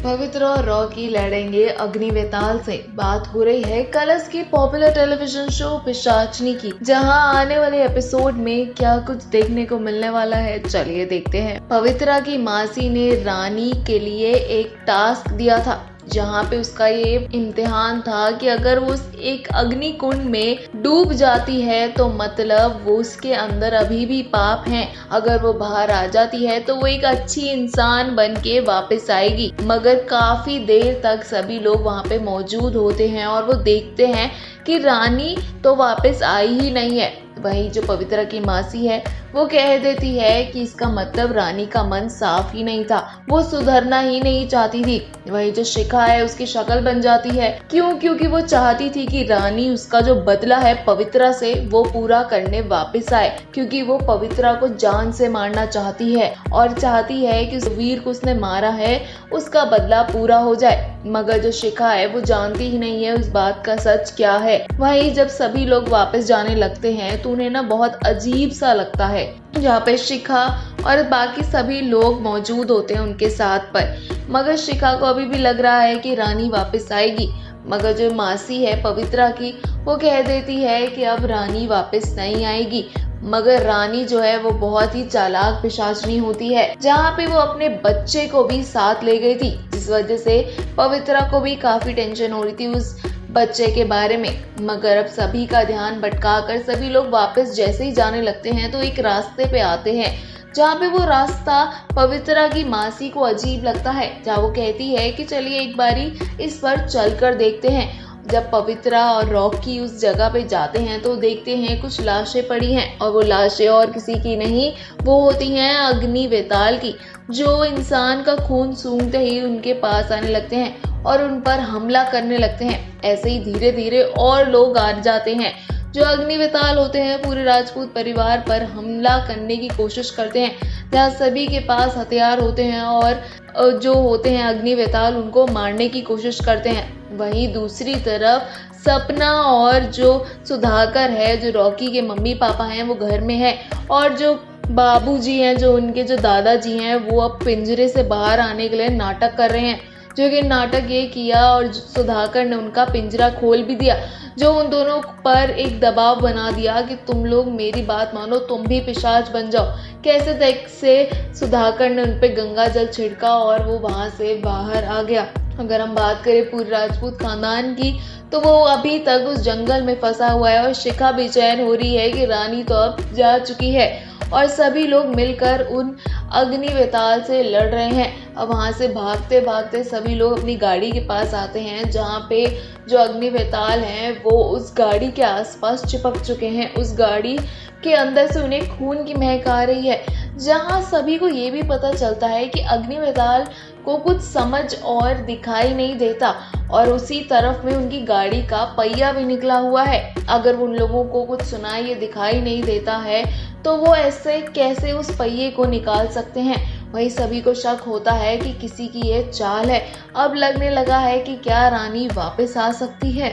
पवित्र और रॉकी लड़ेंगे अग्निवेताल से। बात हो रही है कलर्स की पॉपुलर टेलीविजन शो पिशाचनी की, जहां आने वाले एपिसोड में क्या कुछ देखने को मिलने वाला है, चलिए देखते हैं। पवित्रा की मासी ने रानी के लिए एक टास्क दिया था, जहाँ पे उसका ये इम्तिहान था कि अगर वो एक अग्नि कुंड में डूब जाती है तो मतलब वो उसके अंदर अभी भी पाप हैं। अगर वो बाहर आ जाती है तो वो एक अच्छी इंसान बन के वापस आएगी। मगर काफी देर तक सभी लोग वहाँ पे मौजूद होते हैं और वो देखते हैं कि रानी तो वापस आई ही नहीं है। वही जो पवित्रा की मासी है वो कह देती है कि इसका मतलब रानी का मन साफ ही नहीं था, वो सुधरना ही नहीं चाहती थी। वही जो शिखा है उसकी शक्ल बन जाती है। क्योंकि वो चाहती थी कि रानी उसका जो बदला है पवित्रा से वो पूरा करने वापस आए, क्योंकि वो पवित्रा को जान से मारना चाहती है और चाहती है कि उस वीर को उसने मारा है उसका बदला पूरा हो जाए। मगर जो शिखा है वो जानती ही नहीं है उस बात का सच क्या है। वही जब सभी लोग वापस जाने लगते हैं तो उन्हें ना बहुत अजीब सा लगता है, जहाँ पे शिखा और बाकी सभी लोग मौजूद होते हैं उनके साथ पर। मगर शिखा को अभी भी लग रहा है कि रानी वापस आएगी। मगर जो मासी है पवित्रा की वो कह देती है कि अब रानी वापस नहीं आएगी। मगर रानी जो है वो बहुत ही चालाक पिशाचनी होती है, जहाँ पे वो अपने बच्चे को भी साथ ले गई थी, जिस वजह से पवित्रा को भी काफी टेंशन हो रही थी उस बच्चे के बारे में। मगर अब सभी का ध्यान भटकाकर सभी लोग वापस जैसे ही जाने लगते हैं तो एक रास्ते पे आते हैं, जहाँ पे वो रास्ता पवित्रा की मासी को अजीब लगता है, जहाँ वो कहती है कि चलिए एक बारी इस पर चलकर देखते हैं। जब पवित्रा और रॉकी उस जगह पे जाते हैं तो देखते हैं कुछ लाशें पड़ी हैं, और वो लाशें और किसी की नहीं, वो होती हैं अग्निवेताल की, जो इंसान का खून सूंघते ही उनके पास आने लगते हैं और उन पर हमला करने लगते हैं। ऐसे ही धीरे धीरे और लोग आ जाते हैं जो अग्निवेताल होते हैं, पूरे राजपूत परिवार पर हमला करने की कोशिश करते हैं, जहाँ सभी के पास हथियार होते हैं और जो होते हैं अग्निवेताल उनको मारने की कोशिश करते हैं। वहीं दूसरी तरफ सपना और जो सुधाकर है, जो रॉकी के मम्मी पापा हैं, वो घर में है, और जो बाबूजी हैं, जो उनके जो दादाजी हैं, वो अब पिंजरे से बाहर आने के लिए नाटक कर रहे हैं। जो कि नाटक ये किया और सुधाकर ने उनका पिंजरा खोल भी दिया, जो उन दोनों पर एक दबाव बना दिया कि तुम लोग मेरी बात मानो, तुम भी पिशाच बन जाओ। कैसे तक से सुधाकर ने उन पे गंगा जल छिड़का और वो वहां से बाहर आ गया। अगर हम बात करें पूरे राजपूत खानदान की तो वो अभी तक उस जंगल में फंसा हुआ है और शिखा बेचैन हो रही है कि रानी तो अब जा चुकी है, और सभी लोग मिलकर उन अग्निवेताल से लड़ रहे हैं। अब वहां से भागते भागते सभी लोग अपनी गाड़ी के पास आते हैं, जहाँ पे जो अग्निवेताल हैं वो उस गाड़ी के आसपास चिपक चुके हैं। उस गाड़ी के अंदर से उन्हें खून की महक आ रही है, जहाँ सभी को ये भी पता चलता है कि अग्निवेताल को कुछ समझ और दिखाई नहीं देता, और उसी तरफ में उनकी गाड़ी का पहिया भी निकला हुआ है। अगर उन लोगों को कुछ सुनाई या दिखाई नहीं देता है तो वो ऐसे कैसे उस पहिए को निकाल सकते हैं। वही सभी को शक होता है कि किसी की ये चाल है। अब लगने लगा है कि क्या रानी वापस आ सकती है।